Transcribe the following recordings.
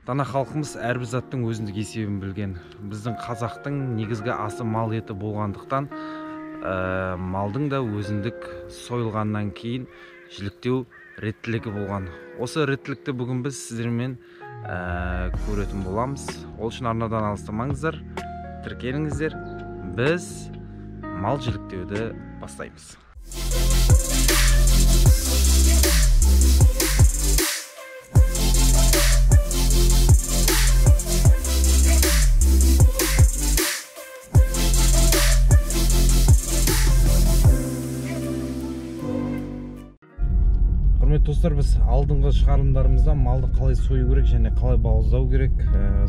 Дана халқымыз әрбір заттың өзіндік есебін білген. Біздің қазақтың негізгі асы мал еті болғандықтан, малдың да өзіндік сойылғаннан кейін жіліктеу реттілігі болған. Осы реттілікті бүгін біз сіздермен көретін боламыз. Ол үшін арнадан алыстамаңыздар, тіркеліңіздер. Біз мал жіліктеуді бастаймыз. Достар, біз алдыңғы шығарылымдарымызда малды қалай сою керек және қалай бауыздау керек,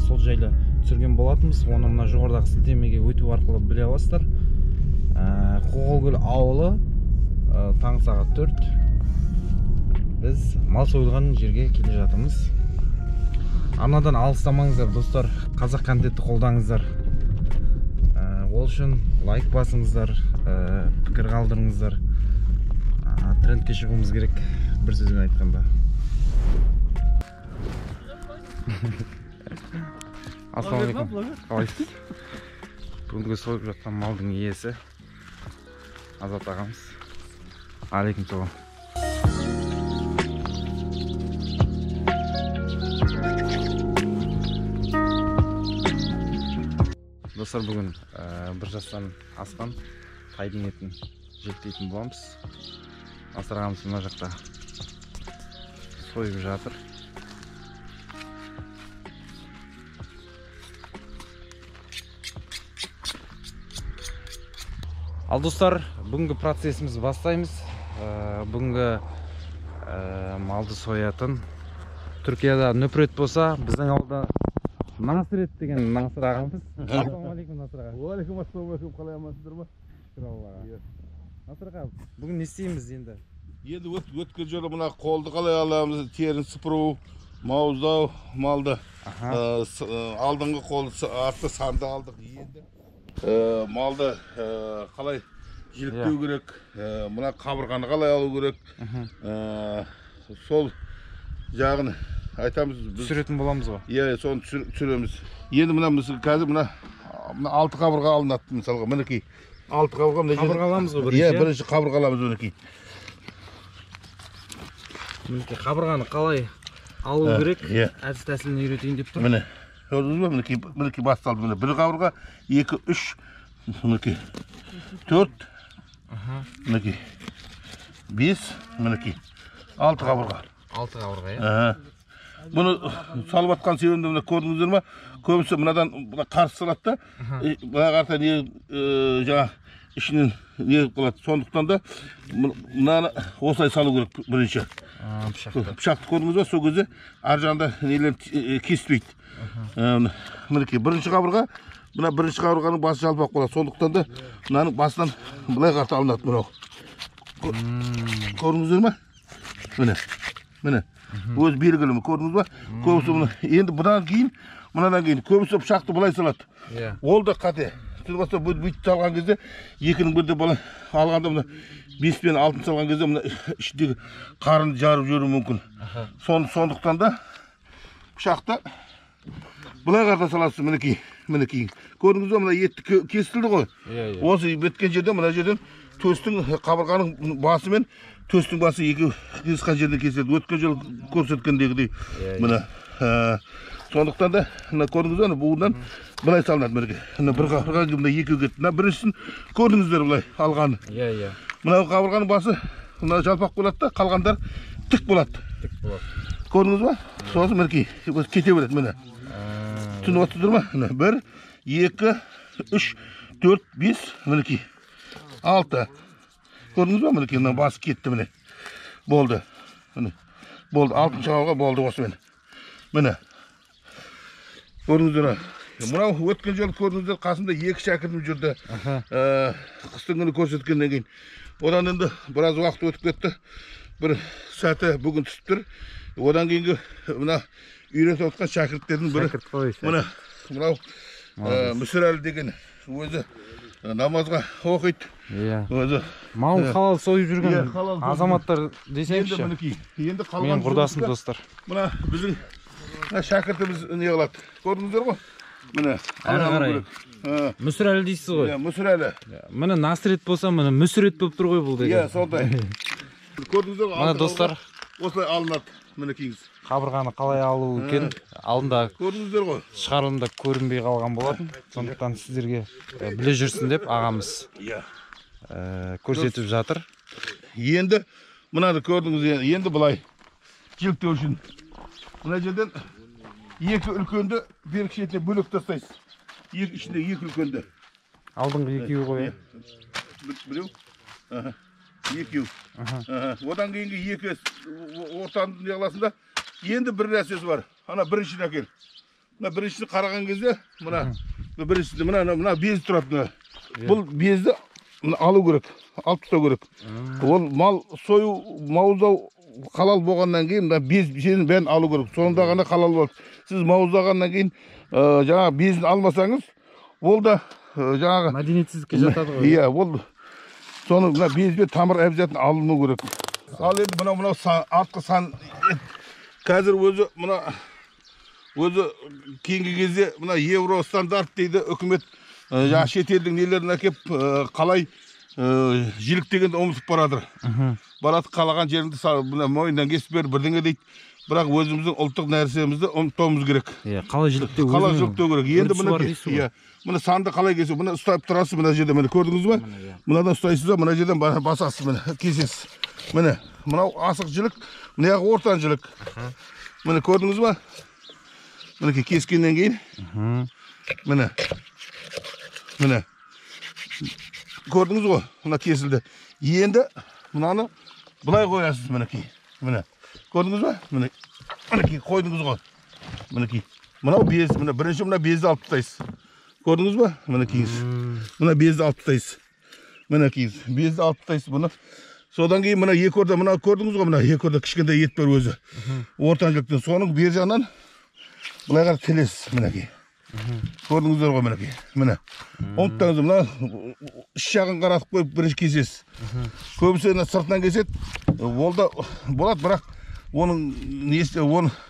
сол жайлы түсірген болатынбыз. Оны мына жоғарыдағы сілтемеге өту арқылы біле аласыздар. Қоғалкөл ауылы, таңғы сағат 4. Біз мал сойылған жерге келе жатырмыз. Арнадан алыстамаңыздар достар, қазақ контентті қолдаңыздар. Ол үшін лайк басыңыздар, пікір қалдырыңыздар. Трендке шығуымыз керек, бір сөзбен айтқанда. Ассалаумағалейкум. Қалайсыз? Бүгінгі сойып жатқан малдың иесі Азат ағамыз. Алейкум салам. Достар, бүгін бір жастан асқан тайдың етін жіліктейтін боламыз. Асыр ағамыз мына жақта сойып жатыр. Ал достар, бүгінгі процесіміз бастаймыз. Бүгінгі малды соятын Түркияда нөпірет болса, біздің ауылда Насырет деген Насыр ағамыз. Ассалаумағалейкум Насыр аға. Уалейкум ассалам, қалай амансыздар ма? Насыр аға, бүгін не істейміз енді? Енді өткен жолы мына қолды қалай аламыз, терін сыпыру, мауыздау, малды. Алдыңғы қолды артты санды алдық. Енді малды қалай жіліктеу керек, мына қабырғаны қалай алу керек, сол жағын айтамыз. Түсіретін боламыз ба? Иә, соны түсіреміз. Енді мына қазір мына 6 қабырға алынады, мысалға, мінекей. 6 қабырға аламыз ғой бірінші? Иә, бірінші қабырға аламыз мінекей. Қабырғаны қалай алу керек, әдіс тәсілін үйретейін деп тұр. Міне, көрдіңіз бе, мінекей басталды. Міне, бір қабырға, 2, 3, мінекей, 4, мінекей, 5, мінекей, 6 қабырға. 6 қабырға, иә? Бұны салып атқан себебімді мына көрдіңіздер ма? Көбісі мынадан қарсы салады да, мына қарта жаңа ішінен не қылады. Сондықтан да мынаны осылай салу керек бірінші. Пышақты көрдіңіз ба? Сол кезде ар жағында нелер кеспейді. Мінекей, бірінші қабырға, мына бірінші қабырғаның басы жалпақ болады. Сондықтан да мынаның басынан былай қарта алынады мынау. Көрдіңіздер ма? Міне. Өз белгілі ме, көрдіңіз ба? Көбісі мұны, енді бұдан кейін көбісі пышақты бұлай салады. Ол да қате. Түні баста бүйтіп салған кезде, екінің бірде бала алғанда мұны 5 пен 6 салған кезде мұны ішіндегі қарынды жарып жүру мүмкін. Сондықтан да пышақты бұлай қарта саласыз, мінекей. Көрдіңіз ба, мұна етті кесілді ғой. Осы біткен жерден, мұна жерден төстің қабырғаның басы мен төстің басы екі кесқан жерден кесілді. Өткен жол көрсеткендегідей. Мына сондықтан да көрдіңіз ба, бұғынан былай салынады мінекей. Бір қабырға мына екеу кетті. Мына біріншісін көрдіңіздер былай алғаны. Мына қабырғаның басы мына жалпақ болады да, қалғандар тік болады. Көрдіңіз ба? Сосын мінекей кете береді міне. Түні отты тұр ма? 1, 2, 3, 4, 5, мінекей. 6. Көрдіңіз ба, мінекей, басы кетті міне. Болды. Болды, 6-шы қабырға болды осымен. Міне. Көрдіңіздер. Мынау өткен жолы көрдіңіздер, қасында 2 шәкіртім жүрді. Қыстың күні көрсеткеннен кейін. Одан енді біраз уақыт өтіп кетті. Бір сәті бүгін түсіп тұр. Одан кейінгі мына үйретіп отқан шәкірттердің бірі. Мынау Мүсірәлі деген өзі намазға оқиды. Өзі малын халал сойып жүрген азаматтар десеңізші. Енді мен құрдасым достар. Мына біздің Мына шәкіртіміз не қылады. Көрдіңіздер ғой? Міне. Ары қарай. Мүсірәлі дейсіз ғой? Мүсірәлі. Міне Насырет болса, міне Мүсірет болып тұр ғой бұл деген. Сондай. Көрдіңіздер ғой? Мына достар. Осылай алынады. Міне кейіңіз. Қабырғаны қалай алу екен? Алдында көрдіңіздер ғой? шығарылымда көрінбей қалған болатын. Сондықтан сіздерге біле жүрсін деп ағамыз көрсетіп жатыр. Енді мынаны көрдіңіз, енді былай жіліктеу үшін мына жерден екі үлкенді берік шетіне бөлек тастайсыз. Ішінде екі үлкенді. Алдыңғы екеуі ғой. Біреу? Екеу. Одан кейінгі екі ортаның неғыласында енді бір нәрсесі бар. Ана біріншіні әкел. Мына біріншіні қараған кезде мына без тұрады. Бұл безді алу керек, алып тастау керек. Ол мал сою, мауыздау халал болғаннан кейін безін бәрін алу керек. Сонда ғана халал болады. Сіз мауыздағаннан кейін жаңағы безін алмасаңыз, ол да жаңағы мәдениетсіздікке жатады ғой. Иә, ол соны мына безбен тамыр әбзатын алыну керек. Ал енді мынау артқы сан қазір өзі кейінгі кезде мына евро стандарт дейді үкімет жаңа шетелдің нелерін әкеп қалай жіліктегенді ұмытып барадыр. Барады қалаған жеріңді мойнынан кесіп бер бірдеңе дейді. Бірақ өзіміздің ұлттық нәрсемізді ұмытпауымыз керек. Қалай жіліктеу керек. Енді мына санды қалай кесу? Мына ұстап тұрасыз мына жерде. Міне көрдіңіз ба? Мынадан ұстайсыз ба? Мына жерден басасыз, міне кесесіз. Міне мынау асық жілік, мына жағы ортан жілік. Міне көрдіңіз ба? Мінекей кескеннен кейін міне көрдіңіз ғой, мына кесілді. Енді мынаны бұлай қоясыз, мінекей. Міне көрдіңіз ба? Мінекей қойдыңыз ғой. Мінекей мынау без, мына бірінші мына безді алып тастайсыз. Көрдіңіз ба? Мінекейіңіз. Мына безді алып тастайсыз. Мінекейіңіз. Безді алып тастайсыз бұны. Содан кейін мына екі орда, мына көрдіңіз ғой, мына екі орда кішкентай ет бар өзі. Ортан жіліктен соның бер жағынан бұлай қарап телесіз, мінекей. Көрдіңіздер ғой, мінекей. Міне. Ұмытпаңыз, мына іш жағын қаратып қойып бірінші кесесіз. Көбісі сыртынан кеседі, ол да болады, бірақ оның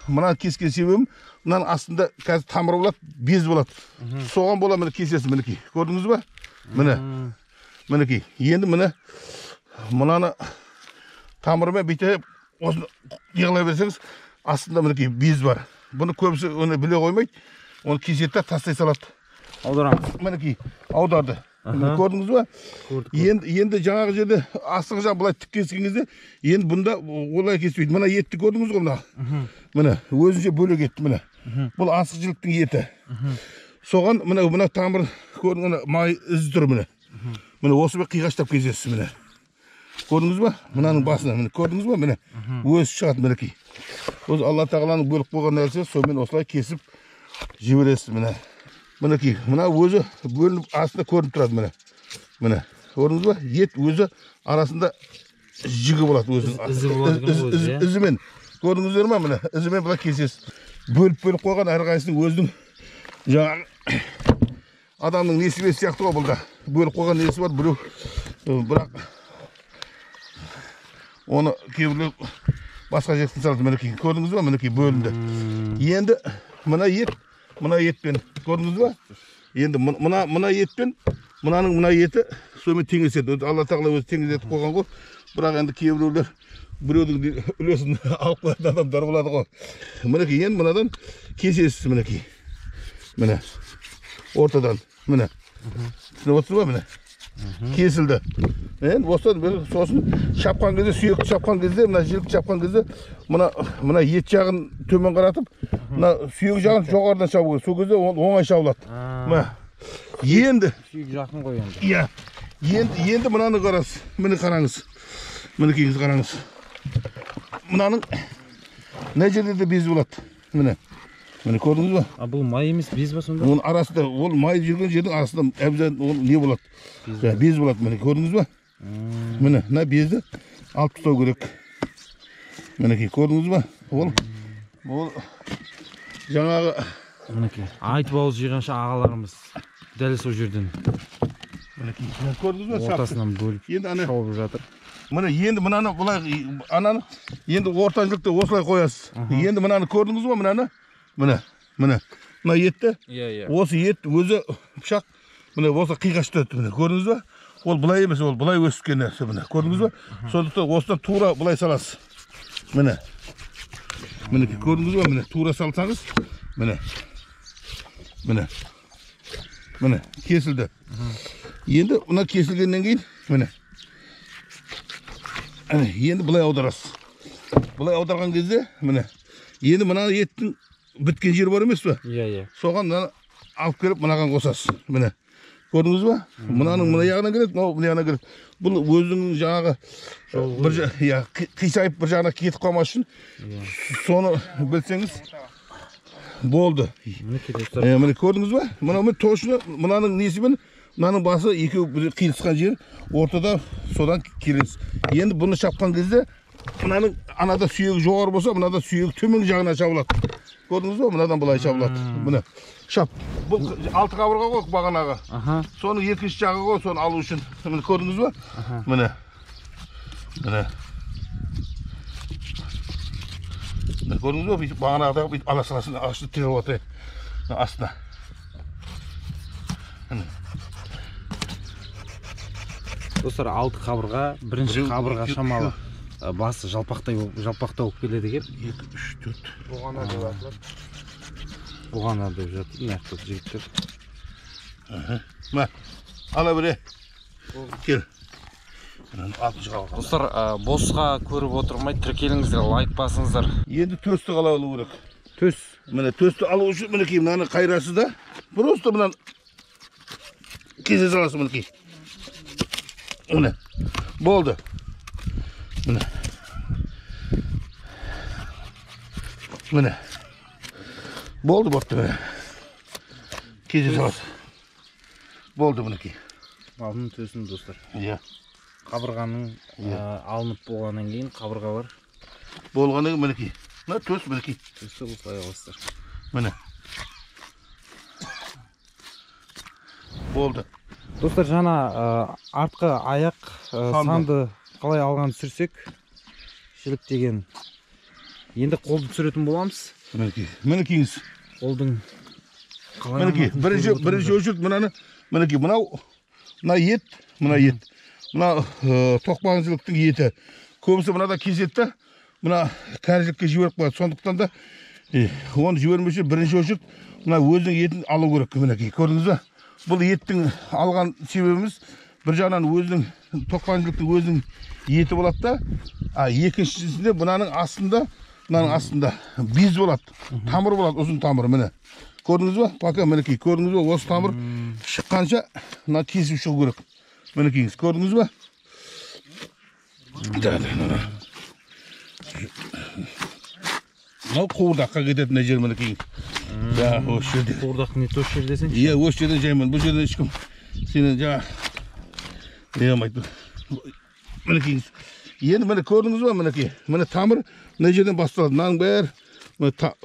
мына кескен себебім, мынаның астында қазір тамыры болады, без болады. Соған бола міне кесесіз, мінекей. Көрдіңіз ба? Міне. Мінекей. Енді мынаны тамырымен бүйтіп осыны еғылай берсеңіз, астында мінекей без бар. Бұны көбісі біле қоймайды, оны кесетті тастай салады. Аударамыз. Мінекей, аударды. Көрдіңіз ба? Енді жаңағы жерде астыңғы жағы бұлай тік кескен кезде, енді бұнда олай кеспейді. Мына етті көрдіңіз ғой мына? Міне, өзінше бөлек етті, міне. Бұл асық жіліктің еті. Соған мына тамыр көрдіңіз, май ізі тұр, міне. Міне, осы бір қиғаштап кесесіз, міне. Көрдіңіз ба? Мынаның басына, міне, көрдіңіз ба? Міне, өзі шығады, мінекей. Өзі Алла тағаланың бөліп қойған нәрсе, сонымен осылай кесіп жібересіз, міне. Мінекей, мына өзі бөлініп астында көрініп тұрады, міне. Міне, көрдіңіз ба? Ет өзі арасында жігі болады, өзінің ізімен. Көрдіңіздер ма? Міне, ізімен бұлай кесесіз. Бөліп қойған әрқайсының өзінің жаңағы адамның несібесі сияқты ғой бұлда. Бөліп қойған несі бар, біреу, бірақ оны кейбіреу басқа жектен салды, мінекей. Көрдіңіз ба? Мінекей бөлінді. Енді мына етпен, көрдіңіз ба? Енді мына етпен, мынаның мына еті сонымен теңеседі. Алла тағала өзі теңеседі қойған ғой. Бірақ енді кейбіреулер біреудің үлесін алып қоятын адамдар болады ғой. Мінекей, енді мынадан кесесіз, мінекей. Міне, ортадан, міне. Түсініп отырсыз ба, міне? Кесілді. Сосын шапқан кезде, сүйекті шапқан кезде, мына жілікті шапқан кезде, мына ет жағын төмен қаратып, мына сүйек жағын жоғарыдан шабу керек. Сол кезде оңай шабылады. Енді сүйек жақын ғой енді. Иә. Енді мынаны қарасыз. Міне қараңыз. Мінекейіңіз қараңыз. Мынаның мына жерде де без болады. Міне көрдіңіз ба? Бұл май емес, без ба сонда? Оның арасында, ол май жүрген жердің арасында әбзен не болады? Без болады, міне көрдіңіз ба? Міне, мына безді алып тастау керек. Мінекей, көрдіңіз ба? Ол жаңағы айтып ауыз жиғанша ағаларымыз дәл сол жерден көрдіңіз ба? Ортасынан бөліп шауып жатыр. Міне енді мынаны бұлай, ананы енді ортан жілікті осылай қоясыз. Енді мынаны көрдіңіз ба? Мынаны Міне. Мына етті. Иә. Осы ет өзі пышақ. Міне осы қиғашты міне көрдіңіз ба? Ол былай емес, ол былай өскен нәрсе міне. Көрдіңіз ба? Сондықтан осыдан тура былай саласыз. Міне. Мінекей көрдіңіз ба? Міне тура салсаңыз, міне. Міне кесілді. Енді мына кесілгеннен кейін, міне. Енді былай аударасыз. Былай аударған кезде, міне. Енді мына еттің біткен жері бар емес пе? Иә. Соған мынаны алып келіп мынаған қосасыз. Міне. Көрдіңіз ба? Мынаның мына жағынан келеді, мынау мына жағынан келеді. Бұл өзінің жаңағы қисайып бір жағына кетіп қалмас үшін соны білсеңіз болды. Міне көрдіңіз ба? Мына точно мынаның несімен мынаның басы екеуі қиылысқан жер ортада содан келесіз. Енді бұны шапқан кезде мынаның анада сүйегі жоғары болса, мынада сүйегі төмен жағына шабылады. Көрдіңіз ба? Мынадан былай шабылады. Міне шап. Бұл 6 қабырға ғой бағанағы. Соның екінші жағы ғой, соны алу үшін. Міне көрдіңіз ба? Міне. Көрдіңіз ба? Бағанағыдағы аласасын ашты тіреп отыр. Астына. Достар, 6 қабырға, бірінші қабырға шамалы басы жалпақтай болып келеді екен. 2, 3, 4. Бұғана деп жатыр, мәртіп жігіттер. Ала біре. Кел. Достар, босқа көріп отырмай, тіркеліңіздер, лайк басыңыздар. Енді төсті қала алу керек. Төс. Міне төсті алу үшін мінекей мынаны қайрасы да. Просто мынаны кесе саласы мінекей. Міне. Болды. Міне. Болды бопты міне. Кесе саласы. Болды мінекей. Алдын төсін достар. Иә. Қабырғаның алынып болғаннан кейін қабырға бар. Болғаннан кейін мінекей. Мына төс мінекей. Төсті бұлай аласыздар. Міне. Болды. Достар, жаңа артқы аяқ санды қалай алған түсірсек, шілік деген. Енді қолды түсіретін боламыз. Мінекейіңіз. Қолдың қалай мінекей, бірінші өшірт мынаны. Мінекей, мына ет. Мына тоқпағыншылықтың еті. Көбісі мынада кесетті. Мына кәржілікке жіберіп қояды. Сондықтан да оны жібермесе бірінші өшірт мына өзінің етін алу керек. Мінекей, көрдіңіз ба? Бұл еттің алған себебіміз бір жағынан өзінің тоқпағыншылықтың өзінің еті болады да, екіншісінде мынаның астында без болады, тамыр болады, ұзын тамыр. Міне көрдіңіз ба? Пока мінекей көрдіңіз ба? Осы тамыр шыққанша мына кесіп шығу керек. Мінекейіңіз көрдіңіз ба? Мынау қуырдаққа кететін жер мінекейіңіз. Осы жерде. Қуырдақ не тош жер десен? Иә, осы жерден жаймын. Бұл жерден ешкім сені алмайды. Мінекейіңіз. Енді міне көрдіңіз ба? Мінекей. Міне тамыр мына жерден басталады. Мынаның бәрі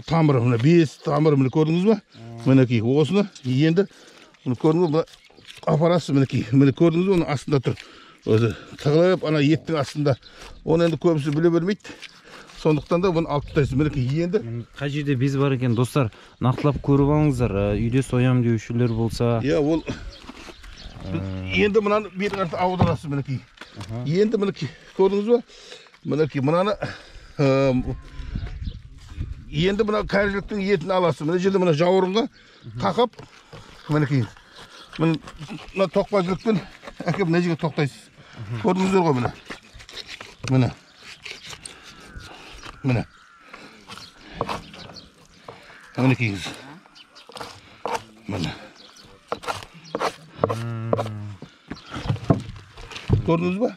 тамыр. Міне 5 тамыр. Міне көрдіңіз ба? Мінекей. Осыны енді көрдіңіз ба? Апарасы мінекей. Міне көрдіңіз ба? Оның астында тұр. Өзі тығылып ана еттің астында. Оны енді көбісі біле бермейді. Сондықтан да бұны алып тастайсыз. Мінекей енді қай жерде без бар екен, достар, нақтылап көріп алыңыздар. Үйде соям деушілер болса. Иә, ол енді мынаны бетін қарта аударасыз мінекей. Енді мінекей көрдіңіз ба? Мінекей мынаны енді мына кәржіліктің етін аласыз. Мына жерде мына жауырынға тақап мінекей. Мына тоқпажылықпен әкеп мына жерге тоқтайсыз. Көрдіңіздер ғой міне. Мінекейіңіз. Көрдіңіз ба?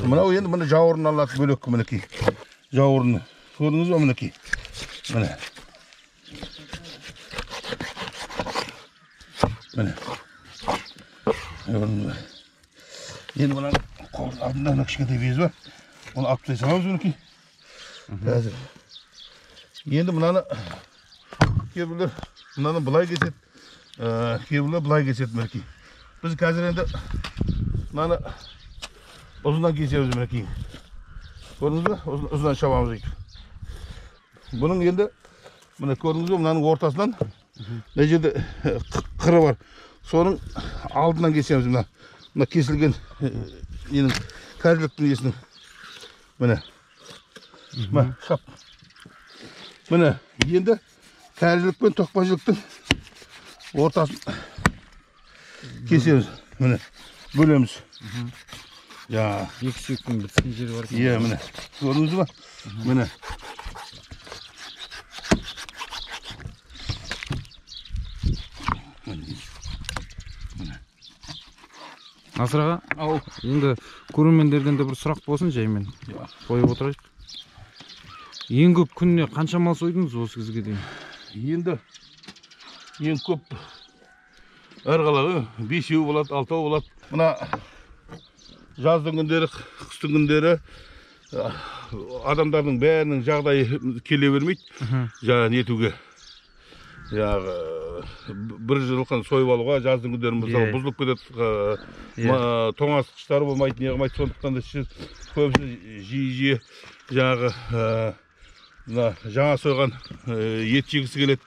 Мынау енді міне жауырын алады бөлек мінекей. Жауырыны. Көрдіңіз ба мінекей? Міне. Енді мына алдында мына кішкентай без бар. Оны алып тастай саламыз мінекей. Қазір. Енді мынаны кейбіреулер мынаны былай кеседі, кейбіреулер былай кеседі мінекей. Біз қазір енді мынаны ұзыннан кесеміз мінекей. Көрдіңіз бе? Ұзыннан шабамыз дейді. Бұның енді Мына көрдіңіз бе, мынаның ортасынан мына жерде қыры бар. Соның алдынан кесеміз. Мына кесілген ненің кәріліктің несінің. Міне. Мына шап. Міне енді кәрілік пен тоқпажылықтың ортасын кесеміз. Міне бөлеміз. Ja. Екі сүйектің бітіскен жері бар. Иә, міне. Көрдіңіз ба? Міне. Насыр аға, енді көрермендерден де бір сұрақ болсын, жаймен қойып отырайық. Ең көп күніне қанша мал сойдыңыз осы кезге дейін? Енді ең көп әрқалағы 5-еу болады, 6-еу болады. Мына жаздың күндері, қыстың күндері адамдардың бәрінің жағдайы келе бермейді. Жаңа нетуге. Яғы бір жылқын сойып алуға жаздың күндері мысалы бұзылып кетеді, тоңазытқыштары болмайды, не қылмайды. Сондықтан да көбісі жиі жаңағы жаңа сойған ет жегісі келеді.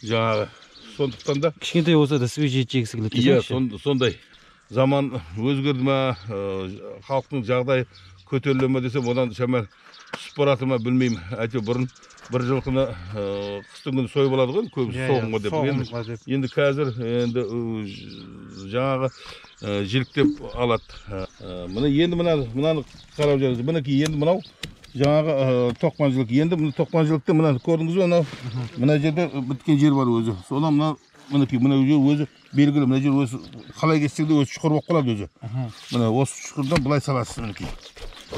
Жаңағы сондықтан да кішкентай болса да свежий ет жегісі келеді. Иә, сондай. Заман өзгерді ма, халықтың жағдайы көтеріле ме десем, одан шамал түсіп барады ма білмеймін. Әйтеуір бұрын бір жылқыны қыстың күні сойып алады ғой, көбісі соғымға деп. Енді қазір жаңағы жіліктеп алады. Енді мынаны қарап жүріңіз. Мінекей енді мынау жаңағы тоқманшылық. Енді тоқманшылықты мынаны көрдіңіз бе? Мына жерде біткен жер бар өзі. Содан мінекей мына жер өзі белгілі. Мына жер өзі қалай кетсек те өзі шұқыр болып қалады өзі. Міне осы шұқырдан былай саласыз мінекей.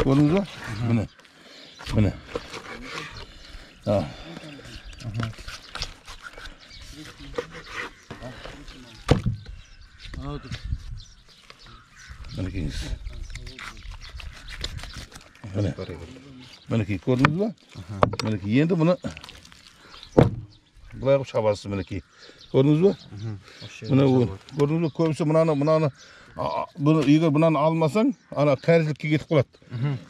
Көрдіңіз бе? Міне. Мінекейіңіз. Мінекей көрдіңіз ба? Мінекей енді мұны бұлай қып шабасыз мінекей. Көрдіңіз ба? Көрдіңіз ба? Көбісі егер мұнаны алмасаң, кәрізлікке кетіп қалады.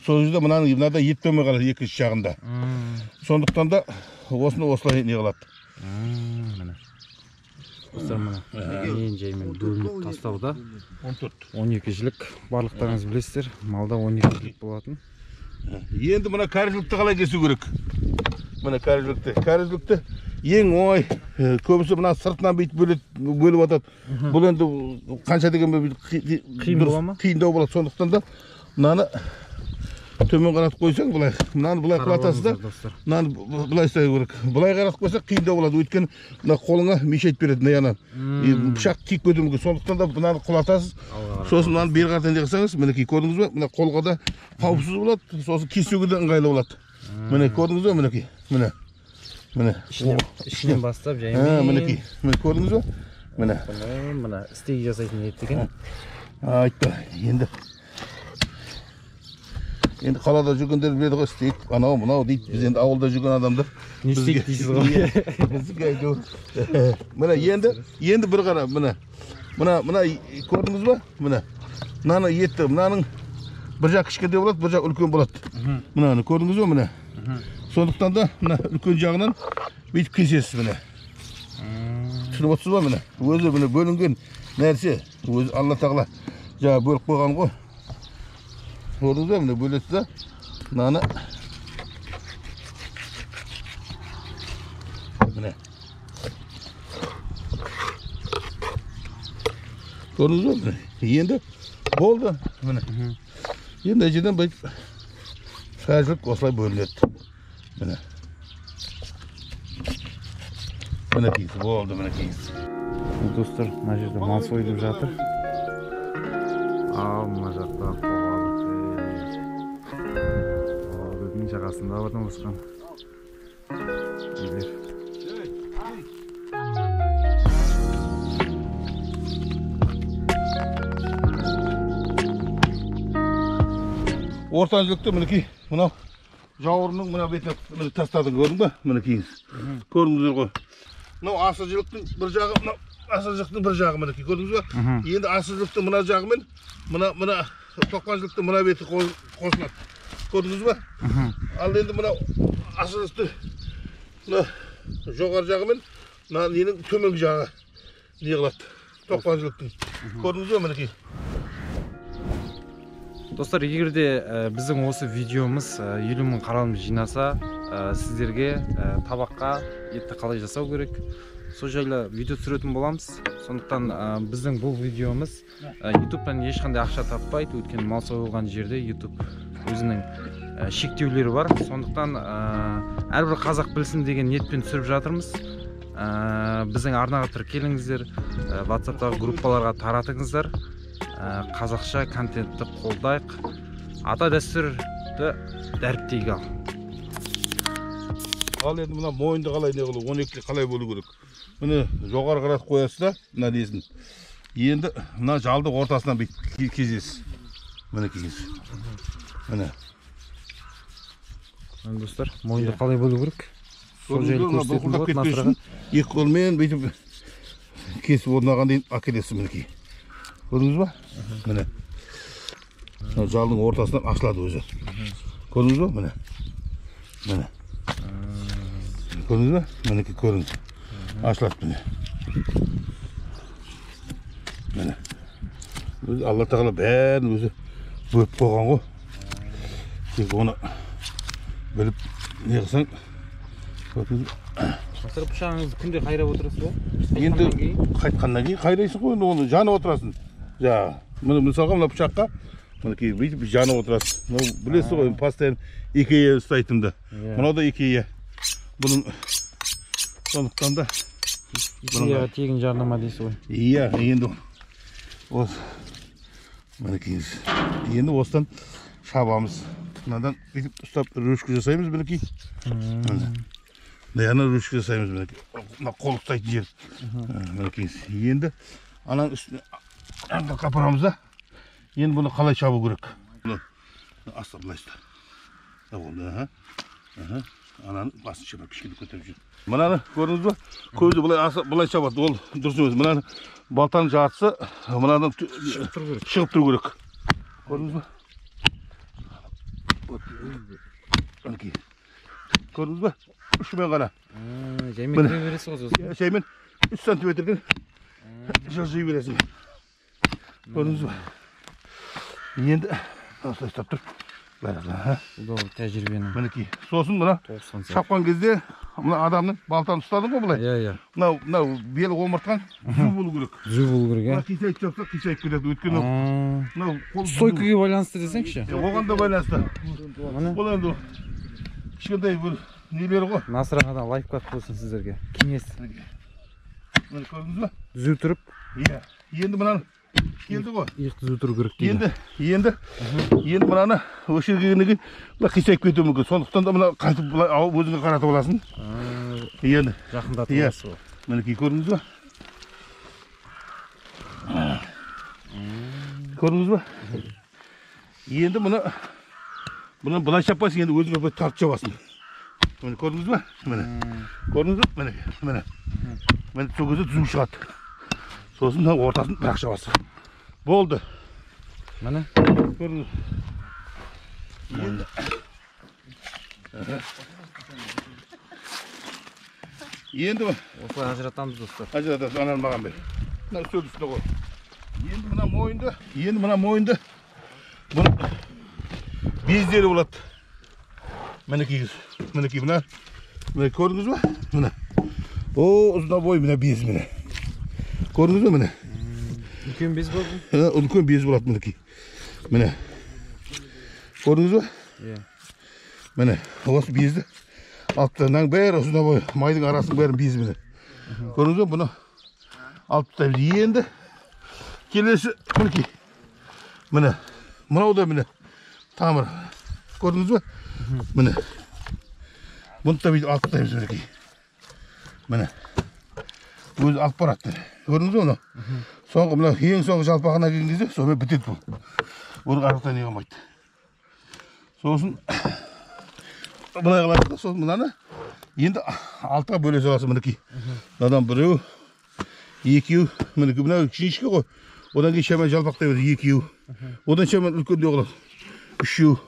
Сол жерде мынада ет төме қалады екінші жағында. Сондықтан да осыны осылай не қылады. Достар, мына ең жаймен бөлініп тастауда 12 жілік. Барлықтарыңыз білесіздер, малда 12 жілік болатын. Енді мына кәрізлікті қалай кесу керек? Мына кәрізлікті ең оңай, көбісі мына сыртынан бүйтіп бөліп атады. Бұл енді қанша деген қиындау болады. Сондықтан да мынаны төмен қаратып қойсаң, мынаны былай қылатасыз да, мынаны былай істеу керек. Былай қаратып қойсақ қиындау болады. Өйткені мына қолыңа мешайт береді мынаянан. Пышақ тиіп кетуі мүмкін. Сондықтан да мынаны құлатасыз. Сосын мынаны бері қаратан жасаңыз, мінекей көрдіңіз бе? Мына қолға да қауіпсіз болады. Сосын кесуге де ыңғайлы болады. Міне көрдіңіз бе? Мінекей. Міне. Ішінен бастап жаймен. Мінекей. Міне көрдіңіз бе? Міне. Мына стейк жасайтын ет екен. Айтты. Енді қалада жүргендер біледі ғой, стейк, анау, мынау дейді. Біз енді ауылда жүрген адамдар. Не стейк дейсіз ғой? Бізге айту. Міне енді бір қара, мына көрдіңіз ба? Мынаны етті, мынаның бір жақ кішкентай болады, бір жақ үлкен болады. Мынаны көрдіңіз ба? Сондықтан да мына үлкен жағынан бүйтіп кесесіз міне. Түсініп отырсыз ба міне? Өзі міне бөлінген нәрсе, өзі Алла тағала жаңа бөліп қойған ғой. Көрдіңіз ба? Міне бөлесіз да, мынаны міне. Көрдіңіз ба? Міне. Енді болды. Міне. Енді әжеден бүйтіп кәрізлік осылай бөлінеді. Міне. Мінекейіз, болды мінекейіз. Достар, мына жерде мал сойылып жатыр. Ал мына жақта қоғалық. Дөдің жағасында бардың осыған. Ортан жілікті мінекей, мынау жауырының мына бетіне тастадың, көрдің ба? Мінекейіз. Көрдіңіздер ғой. Мынау асыл жіліктің бір жағы, мынау асыл жіліктің бір жағы мінекей, көрдіңіз ба? Енді асыл жіліктің мына жағымен, мына тоқпан жіліктің мына беті қосылады. Көрдіңіз ба? Ал енді мынау асыл жілікті жоғары жағы мен мына ненің төменгі жағы не қылады. Тоқпаншылықтың. Көрдіңіз бе мінекей? Достар, егерде біздің осы видеомыз 50 000 қаралым жинаса, сіздерге табаққа етті қалай жасау керек, сол жайлы видео түсіретін боламыз. Сондықтан біздің бұл видеомыз YouTube'дан ешқандай ақша таппайды, өйткені мал сойылған жерде YouTube өзінің шектеулері бар. Сондықтан әрбір қазақ білсін деген ниетпен түсіріп жатырмыз. Біздің арнаға тіркеліңіздер, WhatsApp'тағы группаларға таратыңыздар. Қазақша контентті қолдайық, ата дәстүрді дәріптейік ал. Ал енді мына мойынды қалай не қылу, 12 қалай болу керек. Міне жоғары қаратып қоясыз да, мына несін. Енді мына жалды ортасынан бүйтіп кезесіз. Міне кезесіз. Міне. Достар, мойынды қалай болу керек? Сол жайлы көрсететін болады насыраға. Екі қолмен бүйтіп кесіп орнаған дейін әкелесіз мінекей. Көрдіңіз ба? Міне. Жалдың ортасынан ашылады өзі. Көрдіңіз ба? Міне. Міне. Көрдіңіз ба? Мінекей көріңіз. Ашылады міне. Міне. Алла тағала бәрін өзі бөліп қойған ғой. Тек оны біліп не қылсаң. Көрдіңіз ба? Масыр пышағыңызды күнде қайрап отырасыз ба? Енді қайтқаннан кейін қайрайсың ғой, оны жанып отырасың. Мысалға мына пышаққа мінекей бүйтіп жанып отырасың. Білесіз ғой, постоянно икея ұстайтынды. Мынау да икея. Бұның сондықтан да икеяға тегін жарнама дейсіз ғой. Иә, енді осы мінекей. Енді осыдан шабамыз. Мынадан бүйтіп ұстап рөшкі жасаймыз мінекей. Ана рөшкі жасаймыз мінекей. Мына қол ұстайтын жер. Мінекей. Енді ананың үстіне қапырамыз да. Енді бұны қалай шабу керек? Бұны астап былайсыздар. Ананың басын шабап кішкене көтеріп жүр. Мынаны көрдіңіз ба? Көзі былай шабады. Ол дұрыс емес. Мынаны балтаның жартысы мынадан шығып тұру керек. Көрдіңіз ба? Көрдіңіз ба? Үшімен ғана. Жаймен кіре бересіз ғой сосын? Жаймен 3 сантиметрден жылжи бересің. Көрдіңіз ба? Енді осылай ұстап тұр. Бұл тәжірибенің. Мінекей. Сосын мына шапқан кезде мына адамның балтаны ұстадың ғой былай? Иә. Мынау белі омыртқан зү болу керек. Зү болу керек, иә? Қисайып жапса қисайып кетеді. Өйткені стойкаға байланысты десеңші? Оған да байланысты. Бұл енді кішкентай бір нелері ғой. Насырағадан лайфхак болсын сіздерге. Кеңес. Міне көрдіңіз ба? Түзу тұрып. Иә. Енді мынаны келді ғой. Иық түзу тұру керек дейді. Енді мынаны өшіргеннен кейін мына қисайып кетуі мүмкін. Сондықтан да мына қайтып өзіңе қаратып аласың. Енді жақындатып аласыз ғой. Мінекей көрдіңіз ба? Көрдіңіз ба? Енді мұны былай шаппайсың, енді өзіңе былай тартып шабасың. Міне көрдіңіз ба? Көрдіңіз ба? Міне сол кезде түзу шығады. Сосын ортасын бірақ шабасы. Болды. Міне. Көрдіңіз. Енді осылай ажыратамыз достар. Ажыратамыз, ананы маған бер. Мына үстел үстіне қой. Енді мына мойынды бұның бездері болады. Мінекей мына көрдіңіз ба? Міне. О, ұзына бой мына без міне. Көрдіңіз бе міне? Үлкен без болды? Үлкен без болады мінекей. Міне. Көрдіңіз бе? Иә. Міне, осы безді алып тастаймыз. Бәрі ұзына бой, майдың арасының бәрін без міне. Көрдіңіз бе? Бұны алып тастаймыз. Енді келесі мінекей. Міне. Мынау да міне. Тамыр. Көрдіңіз бе? Міне. Бұны да бүйтіп алып тастаймыз мінекей. Міне. Өзі алып барады. Көрдіңіз бе оны? Соңғы мына ең соңғы жалпағына келген кезде сонымен бітеді бұл. Оның арықтан не қылмайды. Сосын былай қылады. Сосын мынаны енді алтыға бөле саласың мінекей. Мынадан біреу, екеу, мінекей мына жіңішке ғой. Одан кейін шамен жалпақтай береді екеу. Одан шамен үлкендеу қылады. Үшеу.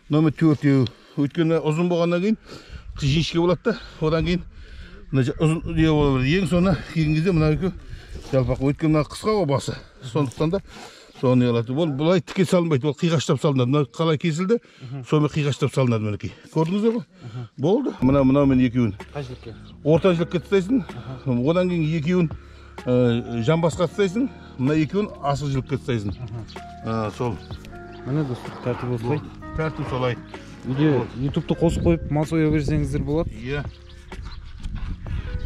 Номер 4-еу. Өйткені ұзын болғаннан кейін жіңішке болады да. Одан кейін ең соңына келген кезде мына екеу жалпақ өйткені мына қысқа ғой басы. Сондықтан да соны не алады. Ол былай тіке салынбайды, ол қиғаштап салынады. Мына қалай кесілді, сонымен қиғаштап салынады мінекей. Көрдіңіздер ғой? Болды. Мынаумен екеуін орта жілікке тастайсың. Одан кейін екеуін жамбасқа тастайсың. Мына екеуін асық жілікке тастайсың. Сол. Міне достар, тәртіп осылай. Тәртіп солай. Үйде ютубты қосып қойып мал соя берсеңіздер болады. Иә.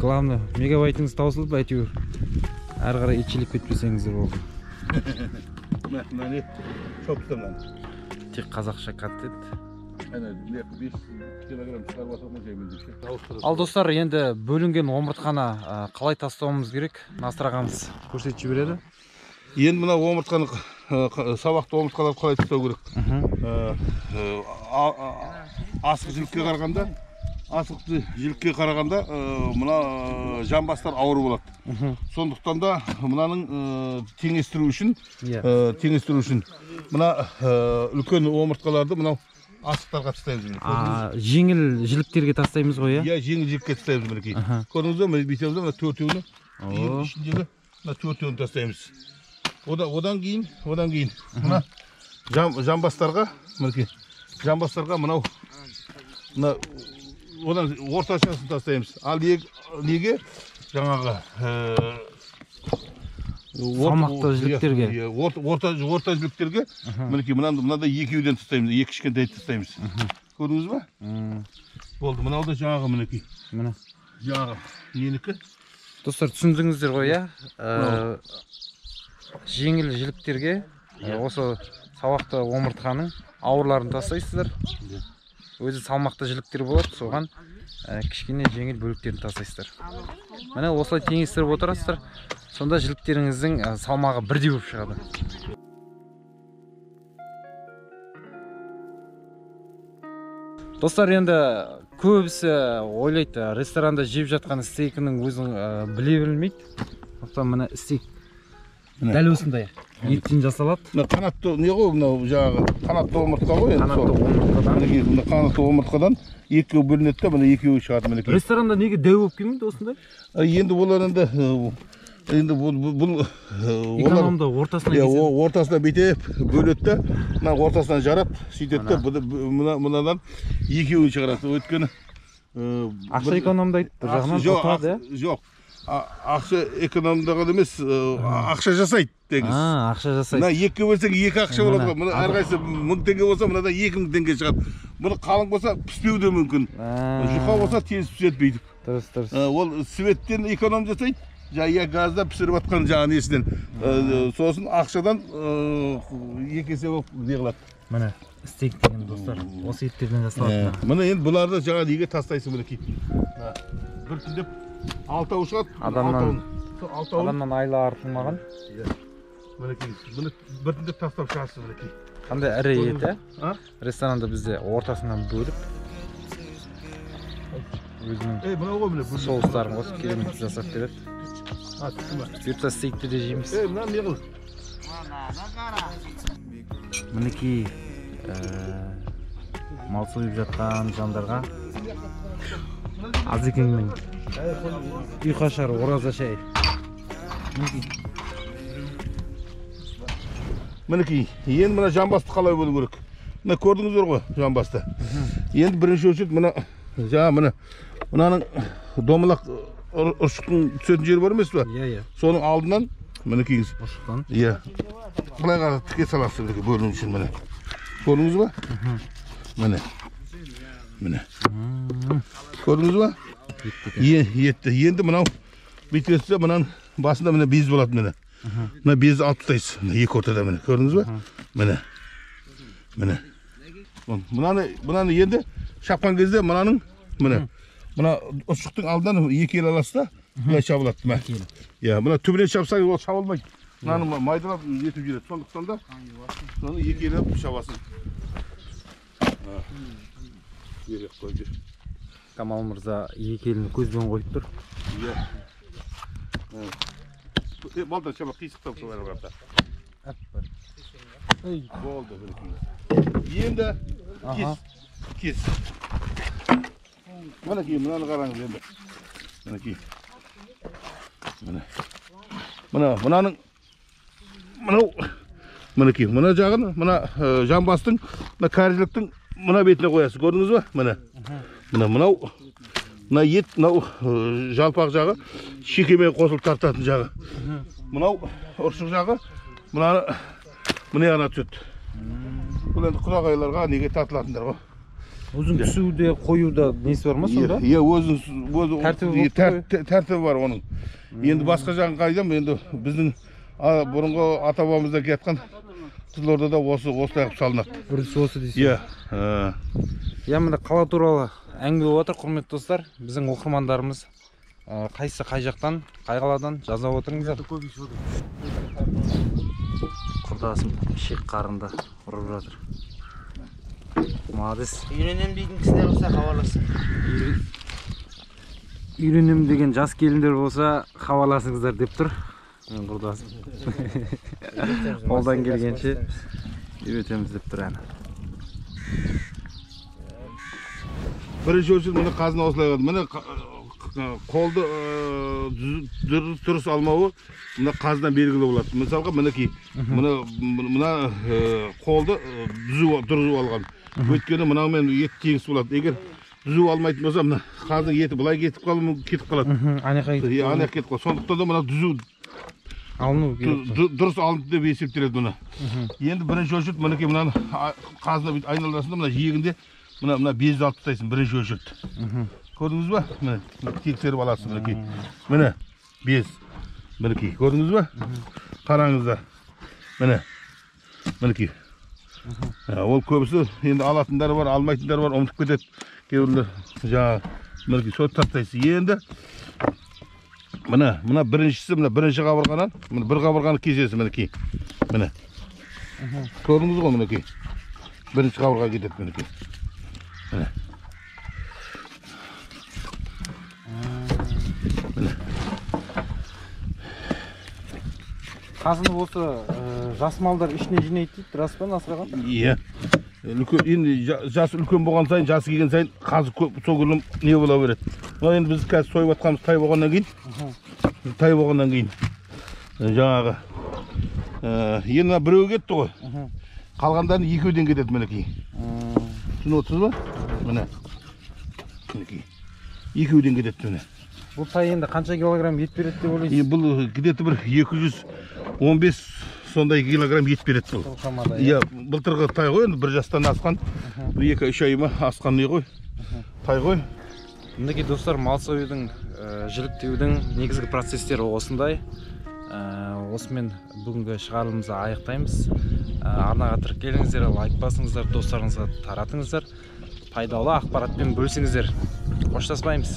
Главное, мегабайтыңыз таусылып, әйтеуір әрі қарай итшілеп кетпесеңіздер болды. Мына не? Шоптым мынаны. Тек қазақша котлет. Әне 5 килограмм шығарып жатырмын жаймен деп. Ал достар, енді бөлінген омыртқаны қалай тастауымыз керек? Насыр ағамыз көрсетіп жібереді. Енді мына омыртқаны сабақты омыртқаларды қалай тастау керек? Асық жілікке қарағанда мына жамбастар ауыр болады. Сондықтан да мынаның теңестіру үшін мына үлкен омыртқаларды мынау асықтарға тастаймыз. Жеңіл жіліктерге тастаймыз ғой, иә? Иә, жеңіл жілікке тастаймыз мінекей. Көрдіңіз бе, бүйтеміз мына төртеуіні, ішіндегі мына төртеуін тастаймыз. Одан кейін мына жамбастарға мынау одан орташасын тастаймыз. Ал неге жаңағы салмақты жіліктерге, орта жіліктерге мінекей мынандай екеуден тастаймыз, екі кішкентай тастаймыз. Көрдіңіз ба? Болды, мынау да жаңағы мінекей. Міне. Жаңағы ненікі. Достар, түсіндіңіздер ғой, иә? Жеңіл жіліктерге осы сабақты омыртқаның ауырларын тастайсыздар. Өзі салмақты жіліктер болады, соған кішкене жеңіл бөліктерін тастайсыздар. Міне осылай теңестіріп отырасыздар. Сонда жіліктеріңіздің салмағы бірдей болып шығады. Достар, енді көбісі ойлайды, ресторанда жеп жатқан стейкінің өзін біле білмейді. Сондықтан міне стейк дәл осындай еттен жасалады. Қанатты не ғой, мынау жаңағы қанатты омыртқа ғой. Қанатты омыртқадан екеуі бөлінеді, міне екеуі шығады мінекей. Ресторанда неге дәу болып келмейді осындай? Енді олар енді бұл экономда ортасына бүйтіп бөледі, мына ортасынан жарады, сөйтеді, мынадан екеуін шығарады. Өйткені ақша экономдайды, бір жағынан ұтады. Жоқ, ақша экономдаған емес, ақша жасайды дегіз. Ақша жасайды. Мына екі бөлсең екі ақша болады ғой. Мына әрқайсысы 1000 теңге болса, мынада 2000 теңге шығады. Мұны қалың болса піспеуі де мүмкін. Жұқа болса тез піседі бүйтіп. Дұрыс. Ол светтен эконом жасайды. Жайя газда пісіріп атқан жаңа несінен. Сосын ақшадан екі есе болып неғылады. Міне, стейк деген достар, осы еттерден жасалады. Міне енді бұларды жаңа неге тастайсың мінекей. Біртіндеп алтау шығады. Адамнан айла артылмаған. Мінекей, бұны біртіндеп тастап шығарсың мінекей. Қандай ірі ет, ресторанда бізде ортасынан бөліп өзінің соустарын қосып керемет жасап береді. Бұйыртса стейкті де жейміз. Мына не қыл? Мінекей мал сойып жатқан жандарға Азекеңнің ұйқашар ораза шай. Мінекей, енді мына жамбасты қалай болу керек? Мына көрдіңіздер ғой жамбасты. Енді бірінші очередь мынаның домалақ ұршықтың түсетін жері бар емес пе? Иә. Соның алдынан мінекейіңіз. Ұршықтан? Иә. Былай қарап тіке саласыз мінекей бөліну үшін міне. Көрдіңіз ба? Міне. Көрдіңіз ба? Етті. Енді мынау бүйтесіз, мынаның басында міне без болады міне. Мына безді алып тастайсыз. Екі ортада міне. Көрдіңіз ба? Міне. Мынаны енді шапқан кезде мынаның міне. Мына ұршықтың алдынан екі ел аласыз да, бұлай шабылады. Мына түбінен шапсаңыз ол шабылмайды. Мынаны майдалап етіп жүреді. Сондықтан да мынаны екі ел алып шабасың. Камал мырза екі елін көзбен қойып тұр. Балдан шаба қисықтап солай қарапта. Болды. Енді кес. Мына кейін мынаны қараңыз енді. мінекей. Мынаның мінекей, мына жағын, мына жамбастың, мына кәржіліктің мына бетіне қоясыз, көрдіңіз ба? Мына ет, мынау жалпақ жағы, шекемен қосылып тартатын жағы. Мынау ұршық жағы, мына ғана түседі. Бұл енді құдағайларға неге тартылатындар ғой. Өзің түсуде, қоюда несі бар ма сонда? Тәртібі бар оның. Енді басқа жағын қайдам, енді біздің бұрынғы ата-бабамыздан кеткен Қызылордада осылай қылып салынады. Бүрісі осы дейсіз? Иә, міне қала туралы әңгіме болып отыр, құрметті достар. Біздің оқырмандарымыз қайсы қай жақтан, қай қаладан жаза отырыңыздар. Құрдасым шек қарында ұрып жатыр. Молодец. Үйренем дейтін кісілер болса хабарлассын. Үйренем деген жас келіндер болса хабарласыңыздар деп тұр. Мен құрдасым. Қолдан келгенше үйретеміз деп тұр әні. Бірінші өлшін мұны қазына осылай қалды. Мұны қолды дұрыс алмауы мұны қазына белгілі болады. Мысалға мінекей, мұна қолды дұрыс алған. Өйткені мұнаумен ет тегіс болады. Егер дүзу алмайтын болса, мұна қазының еті бұлай кетіп қалады. Анаяқ кетіп қалады. Сондықтан да мұна дүзу дұрыс алынды деп есептеледі мұны. Енді бірінші өлшіт мінекей мұнаны қазына айналасында мұна жиегінде мұна безді алып тастайсың, бірінші өлшіт. Көрдіңіз ба? Міне тексеріп аласыз мінекей. Міне без мінекей. Көрдіңіз ба? Қараңыздар. Мінекей. Ол көбісі енді алатындары бар, алмайтындары бар, ұмытып кетеді. Кейбіреулер жаңағы мінекей сол тастайсыз. Енді мына біріншісі, мына бірінші қабырғадан, мына бір қабырғаны кесесіз мінекей. Міне. Көрдіңіз ғой мінекей. Бірінші қабырға кетеді мінекей. Міне. Қазыны осы жас малдар ішіне жинайды дейді, рас па Насыраған? Иә. Енді жасы үлкен болған сайын, жасы келген сайын қазы сол күні не бола береді. Мына енді біз қазір сойып атқанымыз тай болғаннан кейін жаңағы енді біреу кетті ғой. Қалғандарын екеуден кетеді мінекей. Түсініп отырсыз ба? Міне. Мінекей. Екеуден кетеді міне. Бұл тай енді қанша килограмм ет береді деп ойлайсыз? Бұл где-то бір 215 сондай килограмм ет береді бұл. Иә, былтырғы тай ғой, енді бір жастан асқан, бір 2-3 айыма асқан не ғой, тай ғой. Мінекей достар, мал союдың, жіліктеудің негізгі процестері осындай. Осымен бүгінгі шығарылымызды аяқтаймыз. Арнаға тіркеліңіздер, лайк басыңыздар, достарыңызға таратыңыздар. Пайдалы ақпаратпен бөлісіңіздер. Қоштаспаймыз.